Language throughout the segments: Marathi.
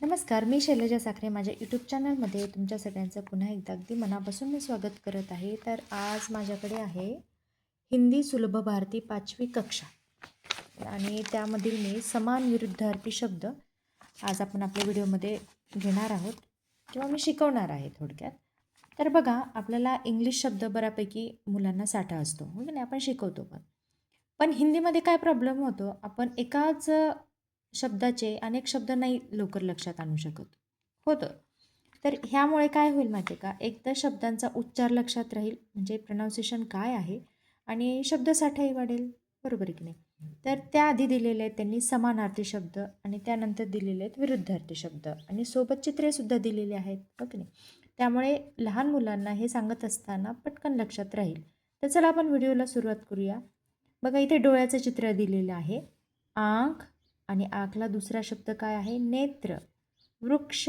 नमस्कार, मी शैलजा साखरे. माझ्या यूट्यूब चॅनलमध्ये तुमच्या सगळ्यांचं पुन्हा एकदा अगदी मनापासून मी स्वागत करत आहे. तर आज माझ्याकडे आहे हिंदी सुलभ भारती 5वी कक्षा आणि त्यामधील मी समान विरुद्धार्थी शब्द आज आपण आपल्या व्हिडिओमध्ये घेणार आहोत किंवा मी शिकवणार आहे थोडक्यात. तर बघा, आपल्याला इंग्लिश शब्द बऱ्यापैकी मुलांना साठा असतो, हो की नाही, आपण शिकवतो पण. पण हिंदीमध्ये काय प्रॉब्लेम होतो, आपण एकाच शब्दाचे अनेक शब्द नाही लवकर लक्षात आणू शकत. होतं. तर ह्यामुळे काय होईल माहिती आहे का, एक तर शब्दांचा उच्चार लक्षात राहील, म्हणजे प्रोनाऊन्सिएशन काय आहे, आणि शब्दसाठाही वाढेल, बरोबर आहे की नाही. तर त्याआधी दिलेले आहेत त्यांनी समानार्थी शब्द आणि त्यानंतर दिलेले आहेत विरुद्धार्थी शब्द आणि सोबत चित्रेसुद्धा दिलेली आहेत, हो की नाही. त्यामुळे लहान मुलांना हे सांगत असताना पटकन लक्षात राहील. तर चला आपण व्हिडिओला सुरुवात करूया. बघा, इथे डोळ्याचं चित्र दिलेलं आहे. आंख आणि आंखला दुसरा शब्द काय आहे, नेत्र. वृक्ष,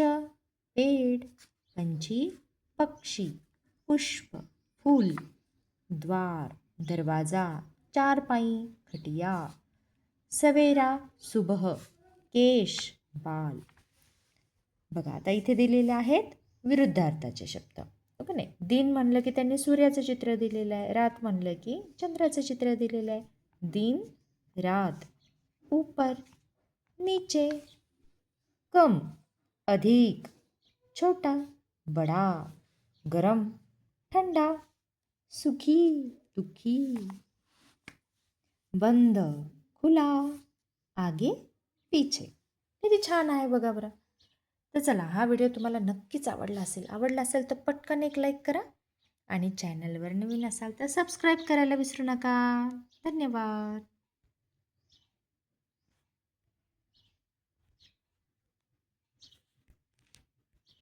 पेड़, पंछी, पक्षी, पुष्प, फूल, द्वार, दरवाजा, चारपाई, खटिया, सवेरा, सुबह, केश, बाल. बघा, आता इथे दिलेले आहेत विरुद्धार्थाचे शब्द, हो का नाही. दिन म्हणलं की त्यांनी सूर्याचं चित्र दिलेलं आहे. रात म्हणलं की चंद्राचं चित्र दिलेलं आहे. दिन, रात. ऊपर, नीचे. कम, अधिक. छोटा, बड़ा. गरम, ठंडा. सुखी, दुखी. बंद, खुला. आगे, पीछे. किती छान आहे बघा बरं. तर चला, हा व्हिडिओ तुम्हाला नक्कीच आवडला असेल तर पटकन एक लाईक करा आणि चॅनलवर नवीन असाल तर सबस्क्राईब करायला विसरू नका. धन्यवाद.